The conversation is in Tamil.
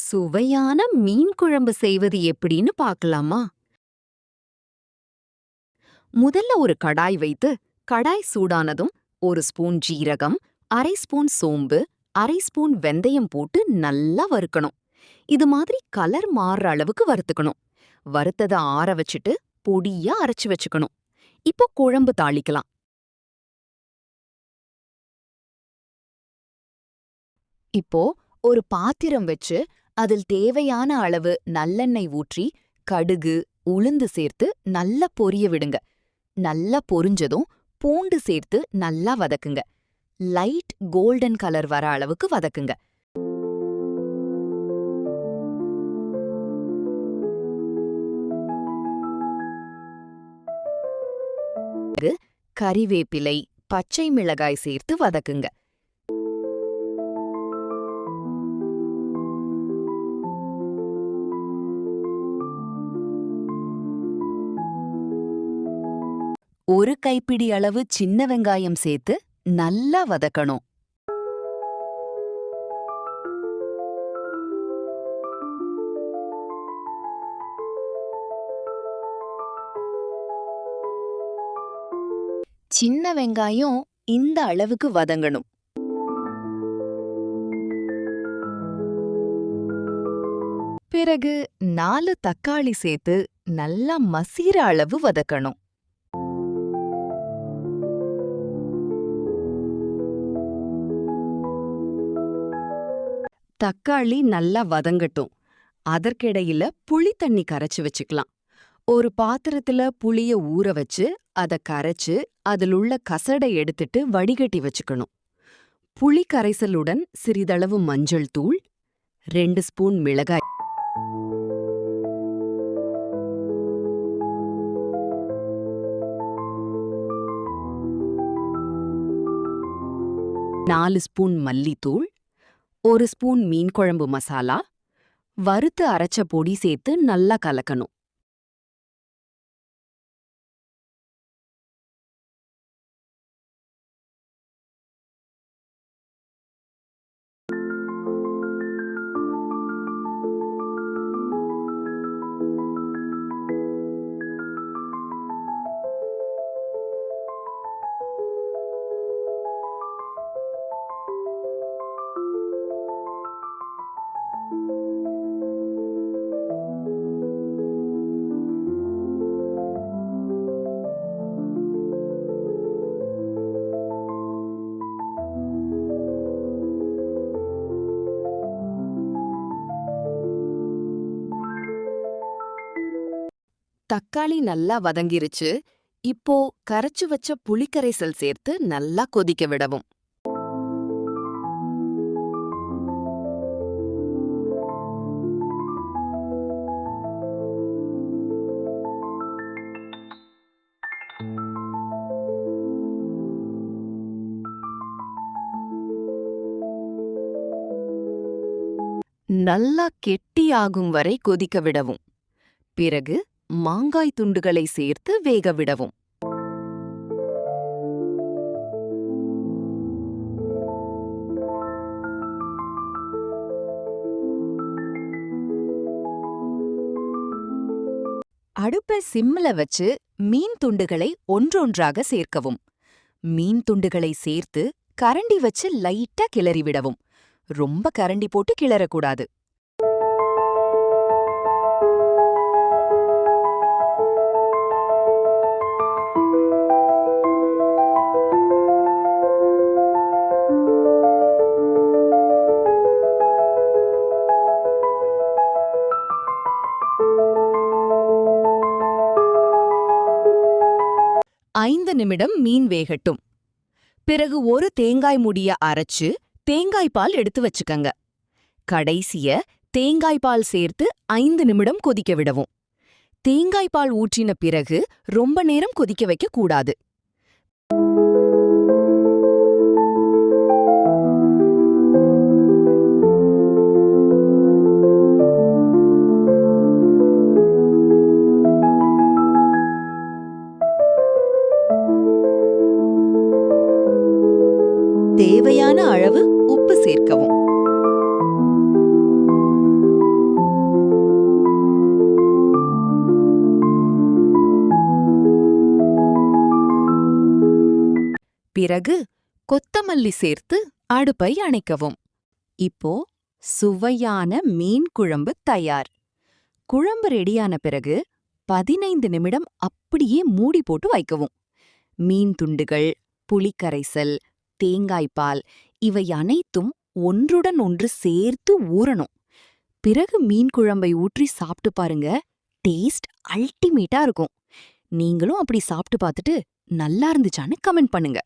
சுவையான மீன் குழம்பு செய்வது எப்படின்னு பார்க்கலாமா? முதல்ல ஒரு கடாய் வைத்து, கடாய் சூடானதும் 1 ஸ்பூன் ஜீரகம், 1/2 ஸ்பூன் சோம்பு, 1/2 ஸ்பூன் வெந்தயம் போட்டு நல்லா வறுக்கணும். இது மாதிரி கலர் மாறுற அளவுக்கு வறுத்துக்கணும். வறுத்தத ஆற வச்சுட்டு பொடியா அரைச்சு வச்சுக்கணும். இப்போ குழம்பு தாளிக்கலாம். இப்போ ஒரு பாத்திரம் வச்சு அதில் தேவையான அளவு நல்லெண்ணெய் ஊற்றி கடுகு, உளுந்து சேர்த்து நல்லா பொரிய விடுங்க. நல்லா பொரிஞ்சதும் பூண்டு சேர்த்து நல்லா வதக்குங்க. லைட் கோல்டன் கலர் வர அளவுக்கு வதக்குங்க. கறிவேப்பிலை, பச்சை மிளகாய் சேர்த்து வதக்குங்க. ஒரு கைப்பிடி அளவு சின்ன வெங்காயம் சேர்த்து நல்லா வதக்கணும். சின்ன வெங்காயம் இந்த அளவுக்கு வதங்கணும். பிறகு 4 தக்காளி சேர்த்து நல்லா மசீர அளவு வதக்கணும். தக்காளி நல்லா வதங்கட்டும். அதற்கிடையில புளி தண்ணி கரைச்சு வச்சுக்கலாம். ஒரு பாத்திரத்துல புளிய ஊற வச்சு அத கரைச்சு அதிலுள்ள கசடை எடுத்துட்டு வடிகட்டி வச்சுக்கணும். புளி கரைசலுடன் சிறிதளவு மஞ்சள் தூள், 2 ஸ்பூன் மிளகாய், 4 ஸ்பூன் மல்லித்தூள், 1 ஸ்பூன் மீன் குழம்பு மசாலா, வறுத்து அரைச்ச பொடி சேர்த்து நல்லா கலக்கணும். தக்காளி நல்லா வதங்கிருச்சு. இப்போ கரைச்சு வச்ச புளிக்கரைசல் சேர்த்து நல்லா கொதிக்க விடவும். நல்லா கெட்டியாகும் வரை கொதிக்க விடவும். பிறகு மாங்காய் துண்டுகளை சேர்த்து வேக விடவும். அடுப்பை சிம்ல வச்சு மீன் துண்டுகளை ஒன்றொன்றாக சேர்க்கவும். மீன் துண்டுகளை சேர்த்து கரண்டி வச்சு லைட்டா கிளறி விடவும். ரொம்ப கரண்டி போட்டு கிளறக்கூடாது. ஐந்து நிமிடம் மீன் வேகட்டும். பிறகு ஒரு தேங்காய் முடிய அரைச்சு தேங்காய் பால் எடுத்து வச்சுக்கங்க. கடைசிய தேங்காய் பால் சேர்த்து 5 நிமிடம் கொதிக்க விடவும். தேங்காய் பால் ஊற்றின பிறகு ரொம்ப நேரம் கொதிக்க வைக்க கூடாது. தேவையான அளவு உப்பு சேர்க்கவும். பிறகு கொத்தமல்லி சேர்த்து அடுப்பை அணைக்கவும். இப்போ சுவையான மீன் குழம்பு தயார். குழம்பு ரெடியான பிறகு 15 நிமிடம் அப்படியே மூடி போட்டு வைக்கவும். மீன் துண்டுகள், புளிக்கரைசல், தேங்காய்பால் இவை அனைத்தும் ஒன்றுடன் ஒன்று சேர்த்து ஊறணும். பிறகு மீன் குழம்பை ஊற்றி சாப்பிட்டு பாருங்க. டேஸ்ட் அல்டிமேட்டா இருக்கும். நீங்களும் அப்படி சாப்பிட்டு பார்த்துட்டு நல்லா இருந்துச்சான்னு கமெண்ட் பண்ணுங்க.